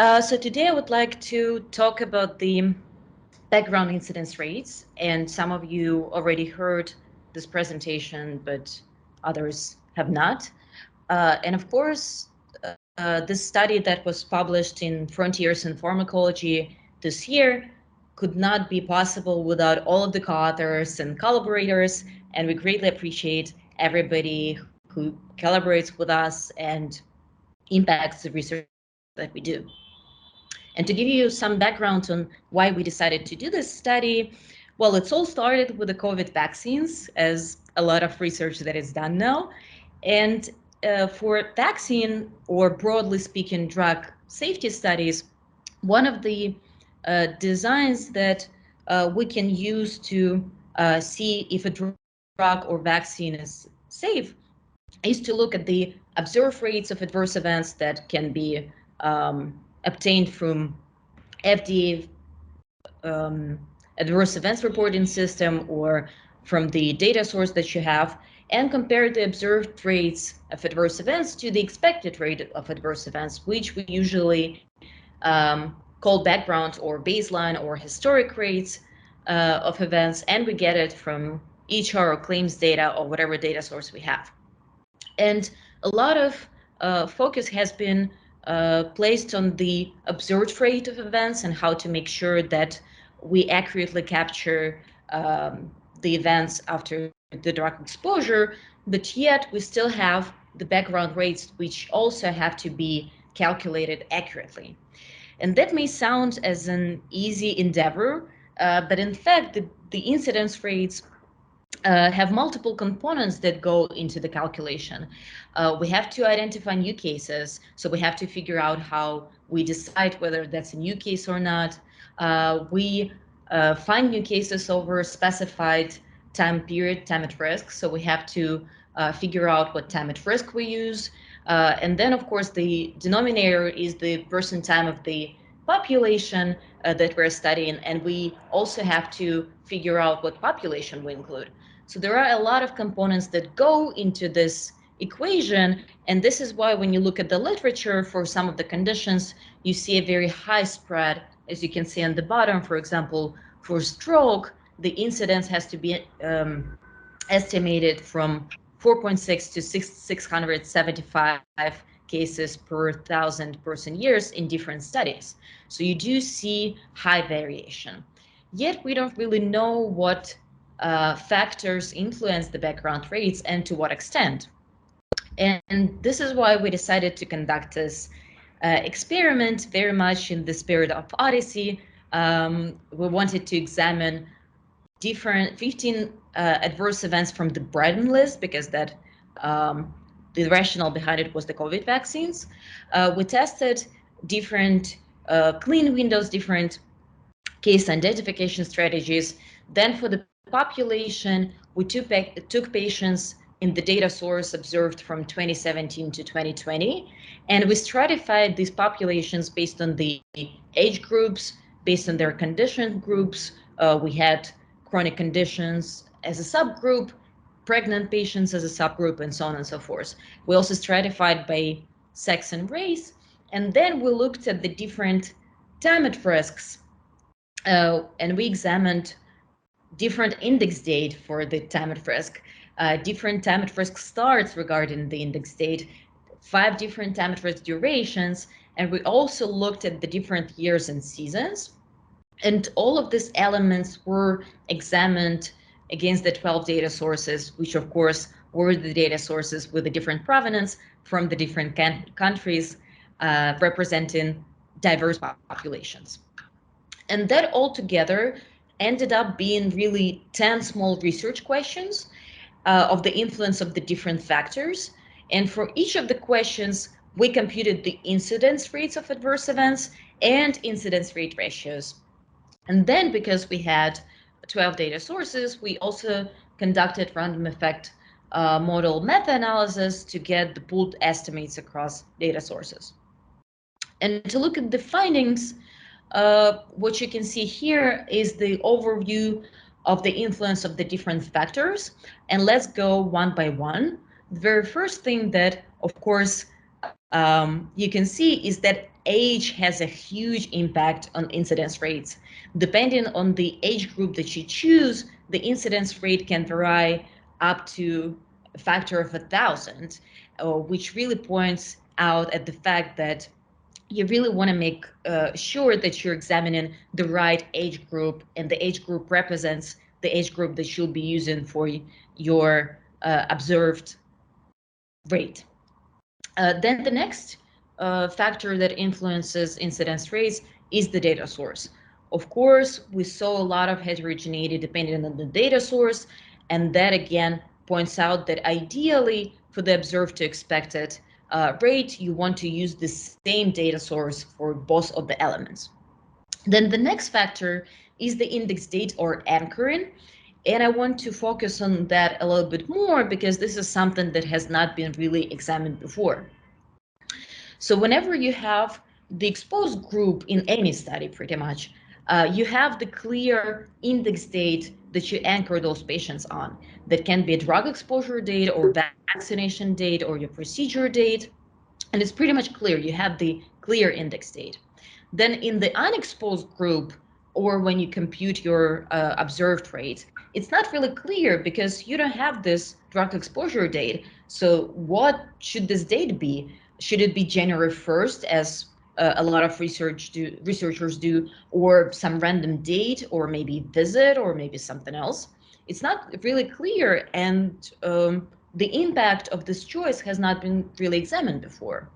So today I would like to talk about the background incidence rates, and some of you already heard this presentation, but others have not. And of course, this study that was published in Frontiers in Pharmacology this year could not be possible without all of the co-authors and collaborators, and we greatly appreciate everybody who collaborates with us and impacts the research that we do. And to give you some background on why we decided to do this study, well, it's all started with the COVID vaccines, as a lot of research that is done now. And for vaccine, or broadly speaking, drug safety studies, one of the designs that we can use to see if a drug or vaccine is safe is to look at the observed rates of adverse events that can be obtained from FDA adverse events reporting system or from the data source that you have, and compare the observed rates of adverse events to the expected rate of adverse events, which we usually call background or baseline or historic rates of events, and we get it from EHR or claims data or whatever data source we have. And a lot of focus has been placed on the observed rate of events and how to make sure that we accurately capture the events after the drug exposure, but yet we still have the background rates, which also have to be calculated accurately. And that may sound as an easy endeavor, but in fact, the incidence rates have multiple components that go into the calculation. We have to identify new cases, so we have to figure out how we decide whether that's a new case or not. We find new cases over a specified time period, time at risk, so we have to figure out what time at risk we use. And then, of course, the denominator is the percent time of the population that we're studying, and we also have to figure out what population we include. So there are a lot of components that go into this equation, and this is why when you look at the literature for some of the conditions, you see a very high spread. As you can see on the bottom, for example, for stroke, the incidence has to be estimated from 4.6 to 675 cases per 1,000 person years in different studies. So you do see high variation. Yet we don't really know what factors influence the background rates and to what extent. And this is why we decided to conduct this experiment very much in the spirit of Odyssey. We wanted to examine different 15 adverse events from the Brighton list, because that the rationale behind it was the COVID vaccines. We tested different clean windows, different case identification strategies. Then for the population, we took patients in the data source observed from 2017 to 2020, and we stratified these populations based on the age groups, based on their condition groups. We had chronic conditions as a subgroup, pregnant patients as a subgroup, and so on and so forth. We also stratified by sex and race, and then we looked at the different time at risks, and we examined different index date for the time at risk, different time at risk starts regarding the index date, 5 different time at risk durations, and we also looked at the different years and seasons. And all of these elements were examined against the 12 data sources, which of course were the data sources with a different provenance from the different countries, representing diverse populations. And that all together ended up being really 10 small research questions of the influence of the different factors. And for each of the questions, we computed the incidence rates of adverse events and incidence rate ratios. And then, because we had 12 data sources, we also conducted random effect model meta-analysis to get the pooled estimates across data sources. And to look at the findings, what you can see here is the overview of the influence of the different factors. And let's go one by one. The very first thing that, of course, you can see is that age has a huge impact on incidence rates. Depending on the age group that you choose, the incidence rate can vary up to a factor of 1,000, which really points out at the fact that you really want to make sure that you're examining the right age group, and the age group represents the age group that you'll be using for your observed rate. Then the next factor that influences incidence rates is the data source. Of course, we saw a lot of heterogeneity depending on the data source, and that again points out that ideally for the observed to expected rate, you want to use the same data source for both of the elements. Then the next factor is the index date or anchoring. And I want to focus on that a little bit more because this is something that has not been really examined before. So whenever you have the exposed group in any study, pretty much, you have the clear index date that you anchor those patients on. That can be a drug exposure date or vaccination date or your procedure date. And it's pretty much clear. You have the clear index date. Then in the unexposed group, or when you compute your observed rate, it's not really clear because you don't have this drug exposure date. So what should this date be? Should it be January 1st, as a lot of researchers do, or some random date, or maybe visit, or maybe something else? It's not really clear, and the impact of this choice has not been really examined before.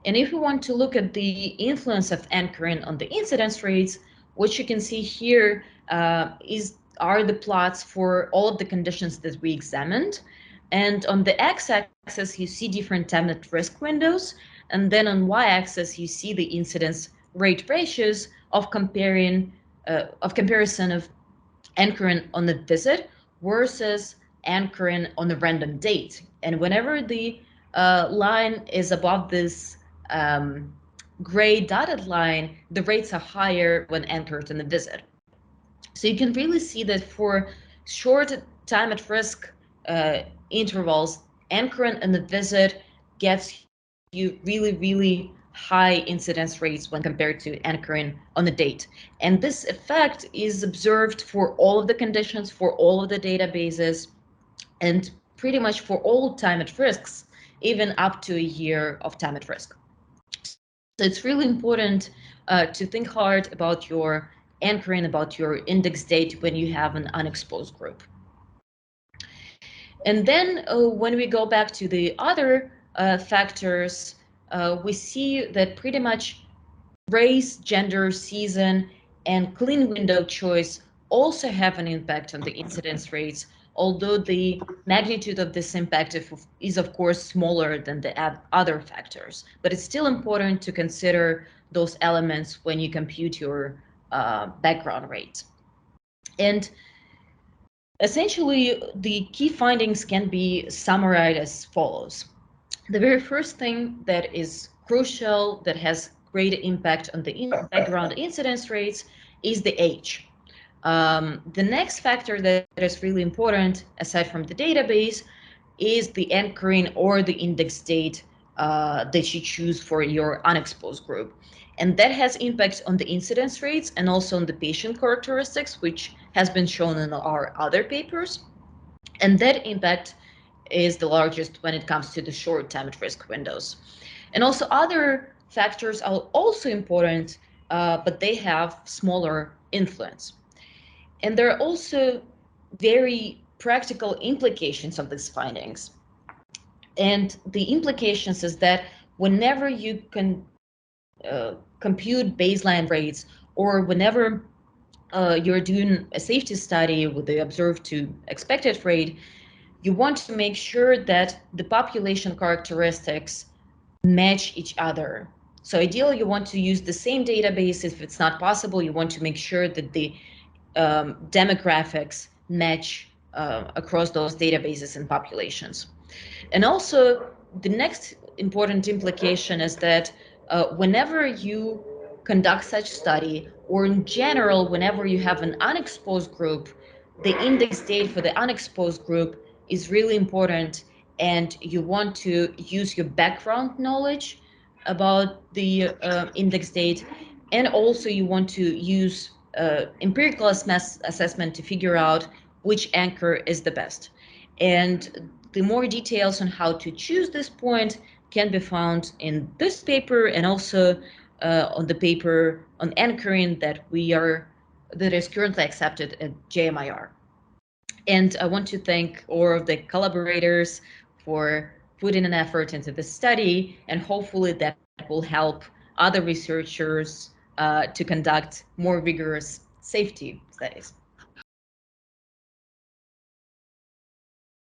And if we want to look at the influence of anchoring on the incidence rates, what you can see here are the plots for all of the conditions that we examined. And on the x-axis, you see different time at risk windows. And then on y-axis, you see the incidence rate ratios of comparison of anchoring on the visit versus anchoring on a random date. And whenever the line is above this gray dotted line, the rates are higher when anchored on the visit. So you can really see that for short time at risk intervals, anchoring on the visit gets you really high incidence rates when compared to anchoring on the date. And this effect is observed for all of the conditions, for all of the databases, and pretty much for all time at risks, even up to a year of time at risk. So it's really important to think hard about your anchoring, about your index date when you have an unexposed group. And then when we go back to the other factors, we see that pretty much race, gender, season, and clean window choice also have an impact on the incidence rates, although the magnitude of this impact is of course smaller than the other factors. But it's still important to consider those elements when you compute your background rate. And essentially, the key findings can be summarized as follows. The very first thing that is crucial, that has great impact on the background incidence rates, is the age. The next factor that is really important, aside from the database, is the anchoring or the index date that you choose for your unexposed group. And that has impact on the incidence rates and also on the patient characteristics, which has been shown in our other papers. And that impact is the largest when it comes to the short time at risk windows. And also other factors are also important, but they have smaller influence. And there are also very practical implications of these findings. And the implications is that whenever you can compute baseline rates, or whenever you're doing a safety study with the observed to expected rate, you want to make sure that the population characteristics match each other. So ideally, you want to use the same database. If it's not possible, you want to make sure that the demographics match across those databases and populations. And also, the next important implication is that whenever you conduct such study, or in general, whenever you have an unexposed group, the index date for the unexposed group is really important, and you want to use your background knowledge about the index date, and also you want to use empirical assessment to figure out which anchor is the best. And the more details on how to choose this point can be found in this paper, and also on the paper on anchoring that is currently accepted at JMIR. And I want to thank all of the collaborators for putting an effort into this study, and hopefully that will help other researchers to conduct more rigorous safety studies.